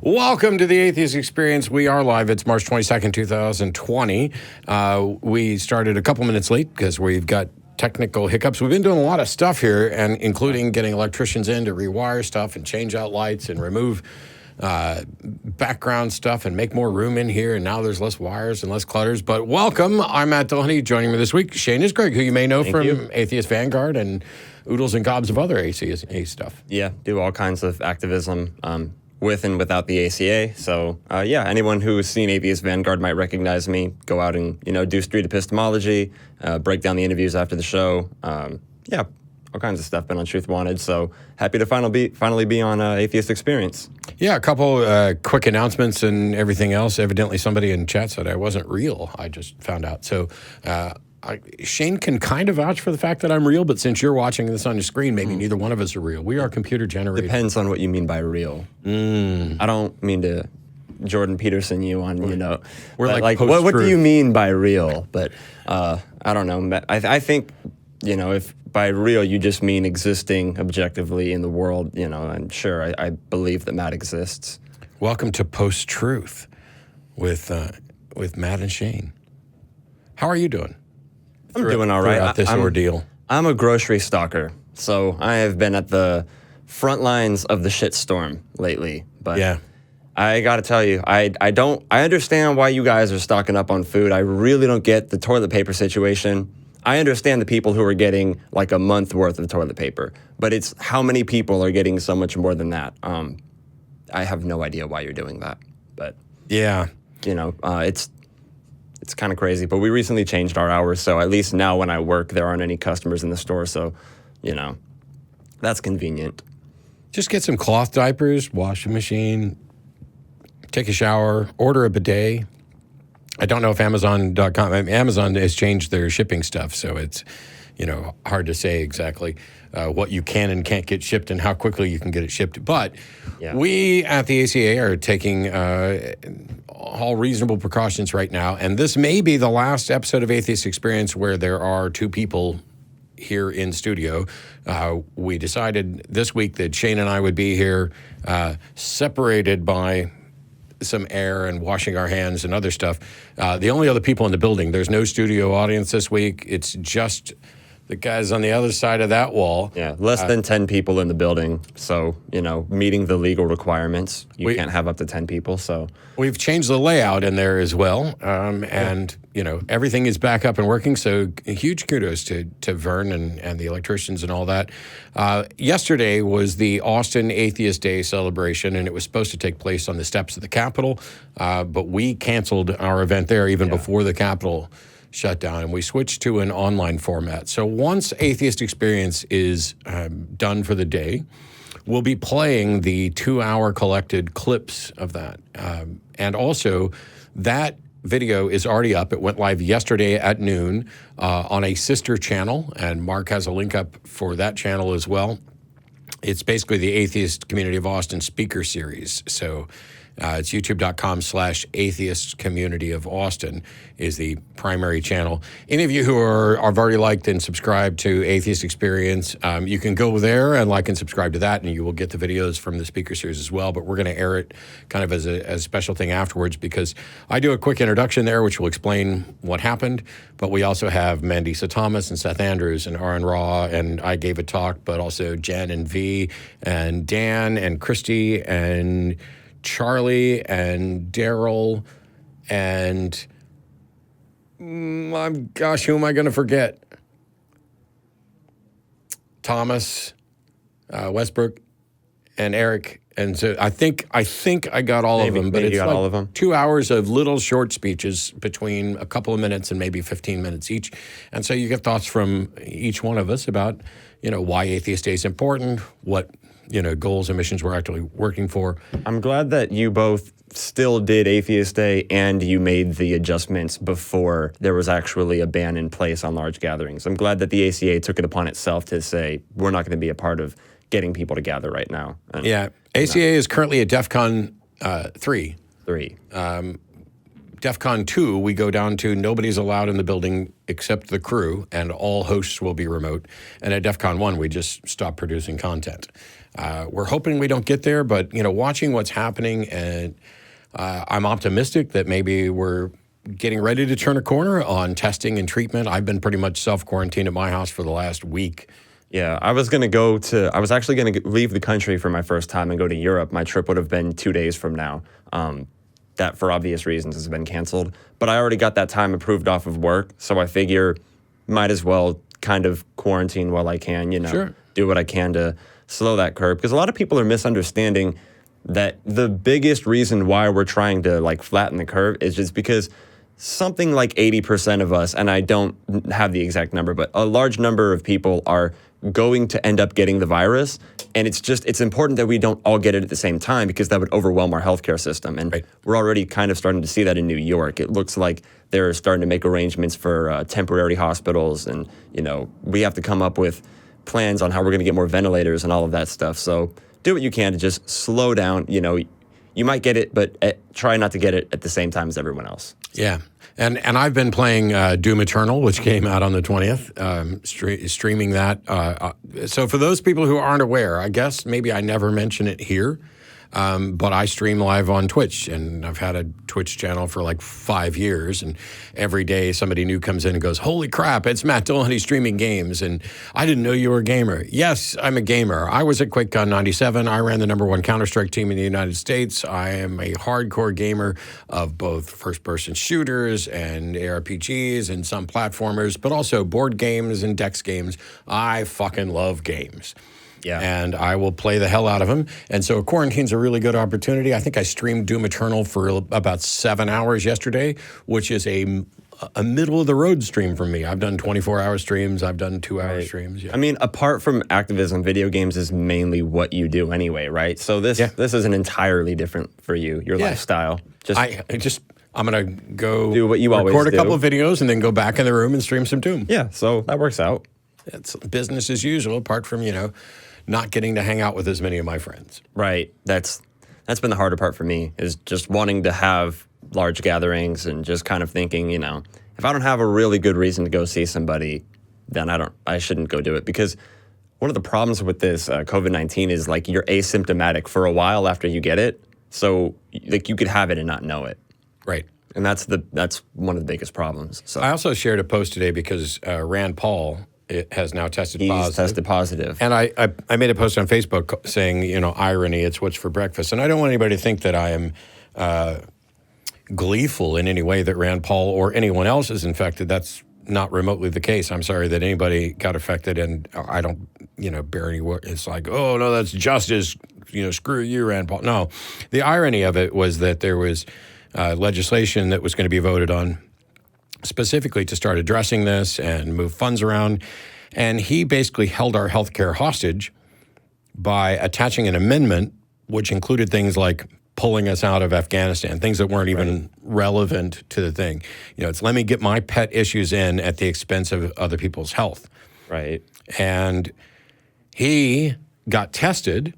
Welcome to the Atheist Experience. We are live. It's March 22nd, 2020. We started a couple minutes late because we've got technical hiccups. We've been doing a lot of stuff here, and including getting electricians in to rewire stuff and change out lights and remove background stuff and make more room in here. And now there's less wires and less clutters. But welcome. I'm Matt Dillahunty. Joining me this week, Shane Isgrig, who you may know from Atheist Vanguard and oodles and gobs of other atheist stuff. Yeah, do all kinds of activism with and without the ACA. So, anyone who's seen Atheist Vanguard might recognize me. Go out and, do street epistemology, break down the interviews after the show. All kinds of stuff. Been on Truth Wanted. So happy to finally be on Atheist Experience. Yeah, a couple quick announcements and everything else. Evidently, somebody in chat said I wasn't real. I just found out. So Shane can kind of vouch for the fact that I'm real, but since you're watching this on your screen, maybe neither one of us are real. We are computer generated. Depends on what you mean by real. I don't mean to Jordan Peterson you on, We're like what do you mean by real? But I don't know. I think, if by real you just mean existing objectively in the world, and sure, I believe that Matt exists. Welcome to Post-Truth with Matt and Shane. How are you doing? I'm doing all right. Throughout this ordeal. I'm a grocery stalker, so I have been at the front lines of the shitstorm lately. But yeah. I got to tell you, I understand why you guys are stocking up on food. I really don't get the toilet paper situation. I understand the people who are getting like a month worth of toilet paper, but it's how many people are getting so much more than that. I have no idea why you're doing that, but yeah, it's kind of crazy. But we recently changed our hours, so at least now when I work, there aren't any customers in the store, so that's convenient. Just get some cloth diapers, wash a machine, take a shower, order a bidet. I don't know if Amazon.com, Amazon has changed their shipping stuff, so it's, hard to say exactly what you can and can't get shipped and how quickly you can get it shipped. But we at the ACA are taking all reasonable precautions right now, and this may be the last episode of Atheist Experience where there are two people here in studio. We decided this week that Shane and I would be here separated by some air and washing our hands and other stuff. The only other people in the building, there's no studio audience this week. It's just the guys on the other side of that wall. Yeah, less than 10 people in the building. So, meeting the legal requirements, you can't have up to 10 people. So we've changed the layout in there as well. And, everything is back up and working. So huge kudos to Vern and the electricians and all that. Yesterday was the Austin Atheist Day celebration, and it was supposed to take place on the steps of the Capitol. But we canceled our event there even before the Capitol shut down, and we switched to an online format. So once Atheist Experience is done for the day, we'll be playing the 2-hour collected clips of that. And also, that video is already up. It went live yesterday at noon on a sister channel, and Mark has a link up for that channel as well. It's basically the Atheist Community of Austin speaker series. So it's youtube.com/Atheist Community of Austin is the primary channel. Any of you who have already liked and subscribed to Atheist Experience, you can go there and like and subscribe to that, and you will get the videos from the speaker series as well. But we're going to air it kind of as a special thing afterwards, because I do a quick introduction there, which will explain what happened. But we also have Mandisa Thomas and Seth Andrews and Aaron Raw, and I gave a talk, but also Jen and V and Dan and Christy and Charlie and Daryl and who am I going to forget? Thomas, Westbrook, and Eric. And so I think I got all of them, but it's like all of them. 2 hours of little short speeches between a couple of minutes and maybe 15 minutes each. And so you get thoughts from each one of us about, why Atheist Day is important, what goals and missions we're actually working for. I'm glad that you both still did Atheist Day and you made the adjustments before there was actually a ban in place on large gatherings. I'm glad that the ACA took it upon itself to say, we're not going to be a part of getting people to gather right now. And, ACA is currently at DEFCON 3. DEFCON 2, we go down to nobody's allowed in the building except the crew, and all hosts will be remote. And at DEFCON 1, we just stopped producing content. We're hoping we don't get there, but watching what's happening, and I'm optimistic that maybe we're getting ready to turn a corner on testing and treatment. I've been pretty much self-quarantined at my house for the last week. Yeah, I was actually going to leave the country for my first time and go to Europe. My trip would have been 2 days from now. That, for obvious reasons, has been canceled. But I already got that time approved off of work, so I figure might as well kind of quarantine while I can, Sure. do what I can to slow that curve. Because a lot of people are misunderstanding that the biggest reason why we're trying to flatten the curve is just because something like 80% of us, and I don't have the exact number, but a large number of people are going to end up getting the virus. And it's important that we don't all get it at the same time, because that would overwhelm our healthcare system. And we're already kind of starting to see that in New York. It looks like they're starting to make arrangements for temporary hospitals. And, we have to come up with plans on how we're going to get more ventilators and all of that stuff. So do what you can to just slow down. You might get it, but try not to get it at the same time as everyone else. Yeah. And I've been playing Doom Eternal, which came out on the 20th, streaming that. So for those people who aren't aware, I guess maybe I never mention it here, but I stream live on Twitch, and I've had a Twitch channel for 5 years, and every day somebody new comes in and goes, "Holy crap, it's Matt Dillahunty streaming games, and I didn't know you were a gamer." Yes, I'm a gamer. I was at QuakeCon 97. I ran the #1 Counter-Strike team in the United States. I am a hardcore gamer of both first-person shooters and ARPGs and some platformers, but also board games and dex games. I fucking love games. Yeah. And I will play the hell out of them. And so quarantine's a really good opportunity. I think I streamed Doom Eternal for about 7 hours yesterday, which is a middle-of-the-road stream for me. I've done 24-hour streams. I've done 2-hour streams. Yeah. I mean, apart from activism, video games is mainly what you do anyway, right? So this isn't entirely different for you, your lifestyle. I'm going to go do what you always record a couple of videos and then go back in the room and stream some Doom. Yeah, so that works out. It's business as usual, apart from, not getting to hang out with as many of my friends. Right. That's been the harder part for me, is just wanting to have large gatherings and just kind of thinking, if I don't have a really good reason to go see somebody, then I shouldn't go do it. Because one of the problems with this COVID-19 is you're asymptomatic for a while after you get it. So you could have it and not know it. Right. And that's one of the biggest problems. So I also shared a post today because Rand Paul has now tested positive. He's tested positive. And I made a post on Facebook saying, irony, it's what's for breakfast. And I don't want anybody to think that I am gleeful in any way that Rand Paul or anyone else is infected. That's not remotely the case. I'm sorry that anybody got affected, and I don't, bear any work. It's oh, no, that's justice. Screw you, Rand Paul. No. The irony of it was that there was legislation that was going to be voted on specifically to start addressing this and move funds around. And he basically held our health care hostage by attaching an amendment which included things like pulling us out of Afghanistan, things that weren't even relevant to the thing. It's let me get my pet issues in at the expense of other people's health. Right. And he got tested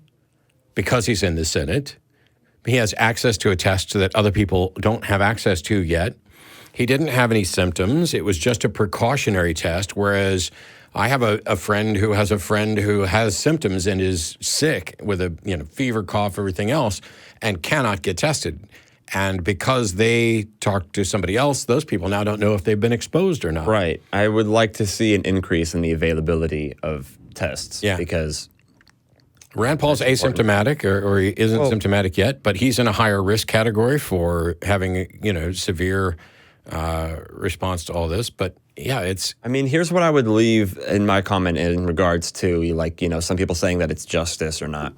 because he's in the Senate. He has access to a test that other people don't have access to yet. He didn't have any symptoms. It was just a precautionary test, whereas I have a friend who has a friend who has symptoms and is sick with a fever, cough, everything else, and cannot get tested. And because they talked to somebody else, those people now don't know if they've been exposed or not. Right. I would like to see an increase in the availability of tests. Yeah. Because Rand Paul's asymptomatic, or he isn't symptomatic yet, but he's in a higher risk category for having, severe response to all this. But yeah, here's what I would leave in my comment in regards to some people saying that it's justice or not.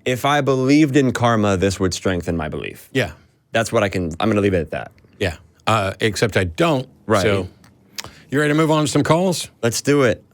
If I believed in karma, this would strengthen my belief. Yeah. That's what I'm going to leave it at that. Yeah. Except I don't. Right. So you ready to move on to some calls? Let's do it.